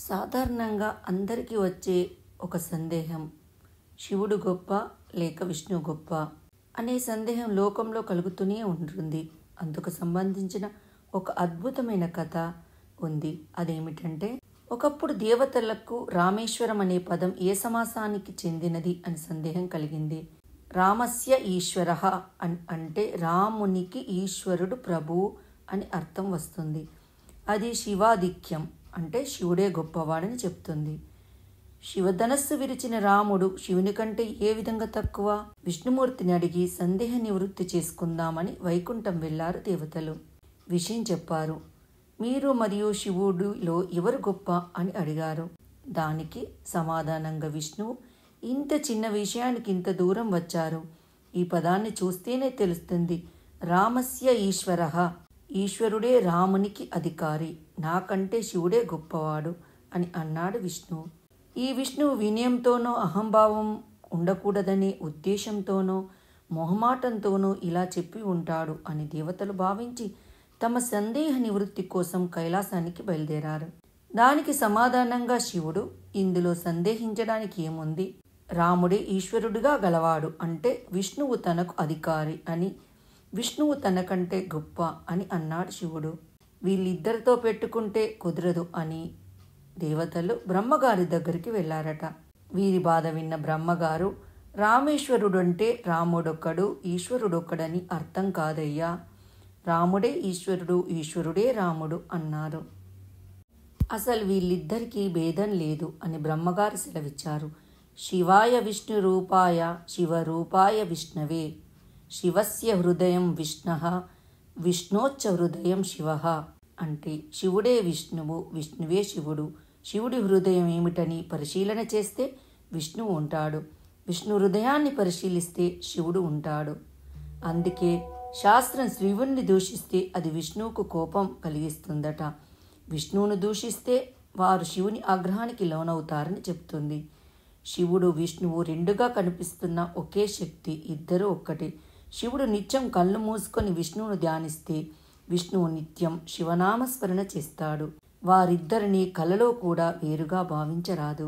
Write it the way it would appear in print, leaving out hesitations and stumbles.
సాధారణంగా అందరికీ వచ్చే ఒక సందేహం, శివుడు గొప్ప లేక విష్ణువు గొప్ప అనే సందేహం లోకంలో కలుగుతూనే ఉంటుంది. అందుకు సంబంధించిన ఒక అద్భుతమైన కథ ఉంది. అదేమిటంటే, ఒకప్పుడు దేవతలకు రామేశ్వరం అనే పదం ఏ సమాసానికి చెందినది అని సందేహం కలిగింది. రామస్య ఈశ్వర అంటే రామునికి ఈశ్వరుడు ప్రభువు అని అర్థం వస్తుంది. అది శివాధిక్యం అంటే శివుడే గొప్పవాడని చెప్తుంది. శివధనస్సు విరిచిన రాముడు శివుని కంటే ఏ విధంగా తక్కువ? విష్ణుమూర్తిని అడిగి సందేహ నివృత్తి చేసుకుందామని వైకుంఠం వెళ్లారు దేవతలు. విషయం చెప్పారు. మీరు మరియు శివుడిలో ఎవరు గొప్ప అని అడిగారు. దానికి సమాధానంగా విష్ణువు, ఇంత చిన్న విషయానికి ఇంత దూరం వచ్చారు. ఈ పదాన్ని చూస్తేనే తెలుస్తుంది. రామస్య ఈశ్వరః, ఈశ్వరుడే రామునికి అధికారి, నాకంటే శివుడే గొప్పవాడు అని అన్నాడు విష్ణువు. ఈ విష్ణువు వినయంతోనో అహంభావం ఉండకూడదనే ఉద్దేశంతోనో మొహమాటంతోనో ఇలా చెప్పి ఉంటాడు అని దేవతలు భావించి తమ సందేహ నివృత్తి కోసం కైలాసానికి బయలుదేరారు. దానికి సమాధానంగా శివుడు, ఇందులో సందేహించడానికి ఏముంది? రాముడే ఈశ్వరుడిగా గలవాడు అంటే విష్ణువు తనకు అధికారి అని, విష్ణువు తనకంటే గొప్ప అని అన్నాడు శివుడు. వీళ్ళిద్దరితో పెట్టుకుంటే కుదరదు అని దేవతలు బ్రహ్మగారి దగ్గరికి వెళ్ళారట. వీరి బాధ విన్న బ్రహ్మగారు, రామేశ్వరుడు అంటే రాముడొక్కడు, ఈశ్వరుడొక్కడని అర్థం కాదయ్యా, రాముడే ఈశ్వరుడు, ఈశ్వరుడే రాముడు అన్నారు. అసలు వీళ్ళిద్దరికీ భేదం లేదు అని బ్రహ్మగారు సెలవిచ్చారు. శివాయ విష్ణు రూపాయ శివరూపాయ విష్ణవే, శివస్య హృదయం విష్ణః విష్ణోచ్చ హృదయం శివః అంటే శివుడే విష్ణువు, విష్ణువే శివుడు. శివుడి హృదయం ఏమిటని పరిశీలన చేస్తే విష్ణువు ఉంటాడు, విష్ణు హృదయాన్ని పరిశీలిస్తే శివుడు ఉంటాడు. అందుకే శాస్త్రం శివుణ్ణి దూషిస్తే అది విష్ణువుకు కోపం కలిగిస్తుందట, విష్ణువును దూషిస్తే వారు శివుని ఆగ్రహానికి లోనవుతారని చెప్తుంది. శివుడు విష్ణువు రెండుగా కనిపిస్తున్న ఒకే శక్తి, ఇద్దరు ఒక్కటే. శివుడు నిత్యం కళ్ళు మూసుకొని విష్ణువును ధ్యానిస్తే విష్ణువు నిత్యం శివనామస్మరణ చేస్తాడు. వారిద్దరిని కలలో కూడా వేరుగా భావించరాదు.